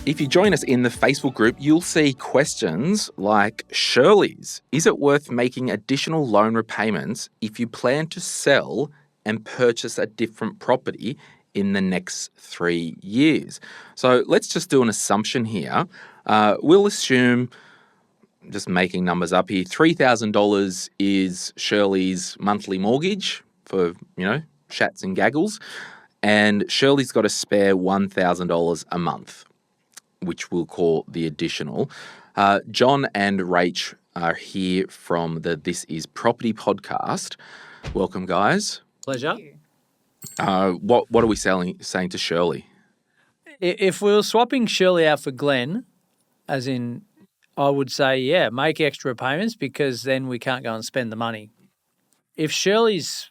If you join us in the Facebook group, you'll see questions like Shirley's. Is it worth making additional loan repayments if you plan to sell and purchase a different property in the next 3 years? So let's just do an assumption here. We'll assume, just making numbers up here, $3,000 is Shirley's monthly mortgage for, shats and gaggles. And Shirley's got a spare $1,000 a month, which we'll call the additional. John and Rach are here from the This Is Property podcast. Welcome, guys. Pleasure. What are we saying to Shirley? If we were swapping Shirley out for Glen, as in, I would say, make extra payments because then we can't go and spend the money. If Shirley's...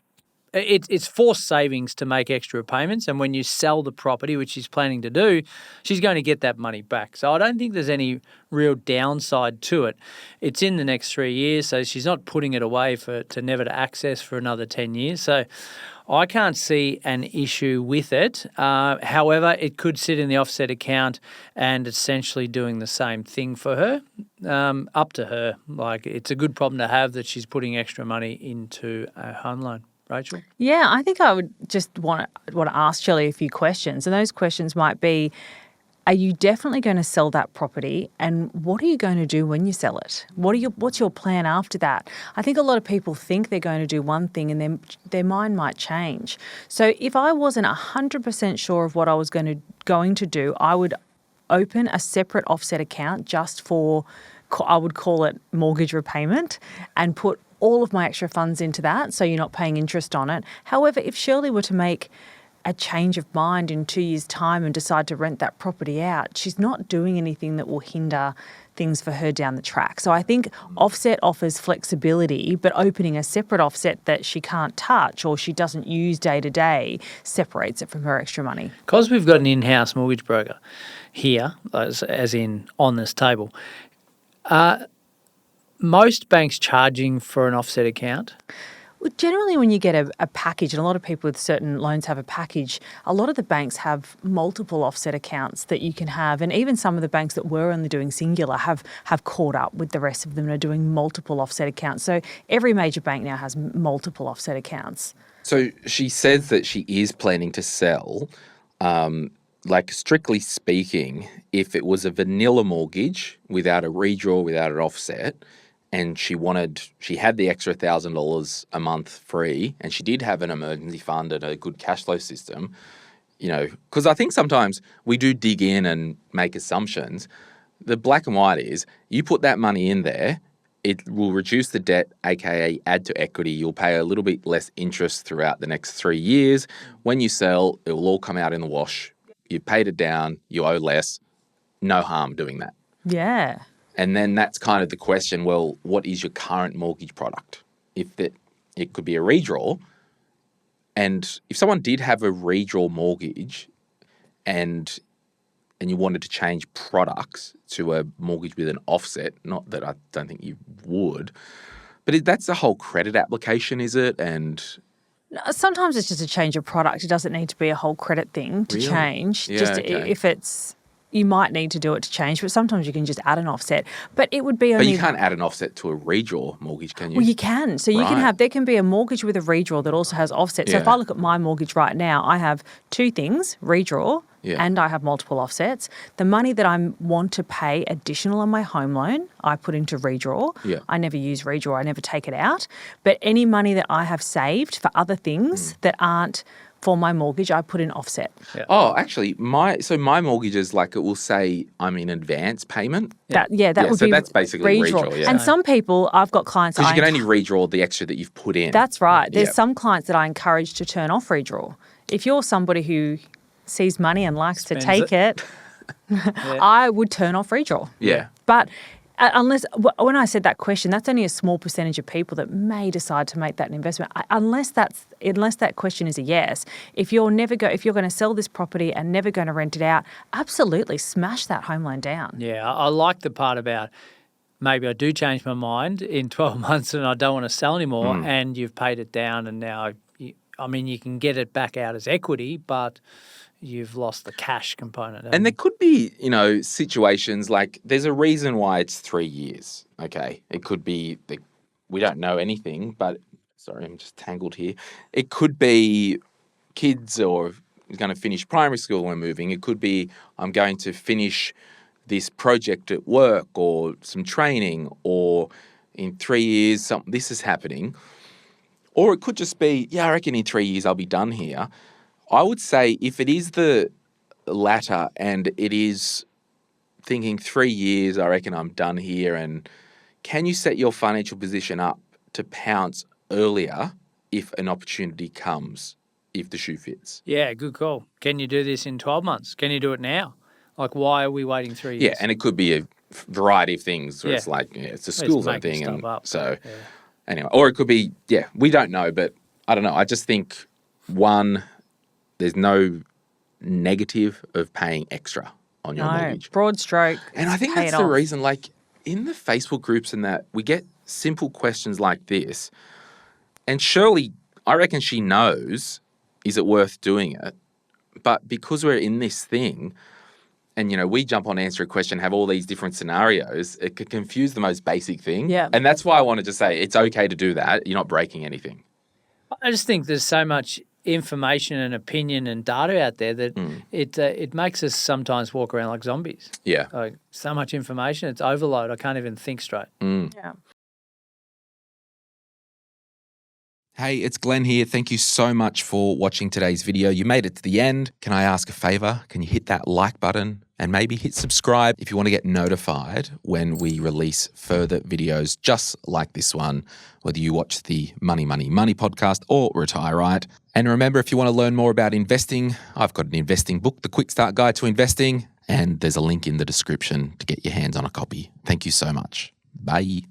It's forced savings to make extra payments, and when you sell the property, which she's planning to do, she's going to get that money back. So I don't think there's any real downside to it. It's in the next 3 years, so she's not putting it away to never to access for another 10 years. So I can't see an issue with it. However, it could sit in the offset account and essentially doing the same thing for her. Up to her. Like, it's a good problem to have that she's putting extra money into a home loan. Rachel? Yeah, I think I would just want to ask Shirley a few questions. And those questions might be, are you definitely going to sell that property? And what are you going to do when you sell it? What's your plan after that? I think a lot of people think they're going to do one thing and then their mind might change. So if I wasn't 100% sure of what I was going to do, I would open a separate offset account just for, I would call it mortgage repayment, and put all of my extra funds into that, so you're not paying interest on it. However, if Shirley were to make a change of mind in 2 years' time and decide to rent that property out, she's not doing anything that will hinder things for her down the track. So I think offset offers flexibility, but opening a separate offset that she can't touch or she doesn't use day to day separates it from her extra money. Because we've got an in-house mortgage broker here, as in on this table, most banks charging for an offset account? Well, generally, when you get a package, and a lot of people with certain loans have a package, a lot of the banks have multiple offset accounts that you can have. And even some of the banks that were only doing singular have caught up with the rest of them and are doing multiple offset accounts. So every major bank now has multiple offset accounts. So she says that she is planning to sell. Strictly speaking, if it was a vanilla mortgage without a redraw, without an offset, and she had the extra $1,000 a month free, and she did have an emergency fund and a good cash flow system, because I think sometimes we do dig in and make assumptions. The black and white is you put that money in there, it will reduce the debt, aka add to equity. You'll pay a little bit less interest throughout the next 3 years. When you sell, it will all come out in the wash. You've paid it down, you owe less. No harm doing that. Yeah. And then that's kind of the question, well, what is your current mortgage product? If it could be a redraw, and if someone did have a redraw mortgage and you wanted to change products to a mortgage with an offset, not that I don't think you would, but that's the whole credit application, is it? And sometimes it's just a change of product. It doesn't need to be a whole credit thing to change. Yeah, just okay. If it's... You might need to do it to change, but sometimes you can just add an offset. But it would be only... But you can't add an offset to a redraw mortgage, can you? Well, you can. So you can have... There can be a mortgage with a redraw that also has offset. So if I look at my mortgage right now, I have two things, redraw and I have multiple offsets. The money that I want to pay additional on my home loan, I put into redraw. Yeah. I never use redraw. I never take it out. But any money that I have saved for other things that aren't for my mortgage, I put in offset. Yeah. Oh, actually, my mortgage is it will say I'm in advance payment. That would be that's basically redraw. Yeah. And some people, I've got clients... Because you can only redraw the extra that you've put in. That's right. There's some clients that I encourage to turn off redraw. If you're somebody who sees money and likes to take it, I would turn off redraw. Yeah. But unless, when I said that question, that's only a small percentage of people that may decide to make that investment. Unless that question is a yes. If you're going to sell this property and never going to rent it out, absolutely smash that home loan down. Yeah, I like the part about maybe I do change my mind in 12 months and I don't want to sell anymore, and you've paid it down, and now you can get it back out as equity, but you've lost the cash component. And there could be, situations like there's a reason why it's 3 years, okay? It could be we don't know anything, but sorry, I'm just tangled here. It could be kids or going to finish primary school when moving. It could be I'm going to finish this project at work or some training, or in 3 years this is happening. Or it could just be, I reckon in 3 years I'll be done here. I would say if it is the latter and it is thinking 3 years, I reckon I'm done here, and can you set your financial position up to pounce earlier if an opportunity comes, if the shoe fits? Yeah, good call. Can you do this in 12 months? Can you do it now? Like, why are we waiting 3 years? Yeah, and it could be a variety of things where it's like, it's a school zone thing. And anyway, or it could be, we don't know, but I don't know. I just think, one, there's no negative of paying extra on your mortgage. Broad stroke. And I think that's the reason, like, in the Facebook groups and that, we get simple questions like this. And Shirley, I reckon she knows, is it worth doing it? But because we're in this thing, and, we jump on answer a question, have all these different scenarios, it could confuse the most basic thing. Yeah. And that's why I wanted to say it's okay to do that. You're not breaking anything. I just think there's so much information and opinion and data out there that it makes us sometimes walk around like zombies. Yeah. Like, so much information, it's overload. I can't even think straight. Yeah. Hey, it's Glenn here. Thank you so much for watching today's video. You made it to the end. Can I ask a favor? Can you hit that like button and maybe hit subscribe if you want to get notified when we release further videos just like this one, whether you watch the Money, Money, Money podcast or Retire Right. And remember, if you want to learn more about investing, I've got an investing book, The Quick Start Guide to Investing, and there's a link in the description to get your hands on a copy. Thank you so much. Bye.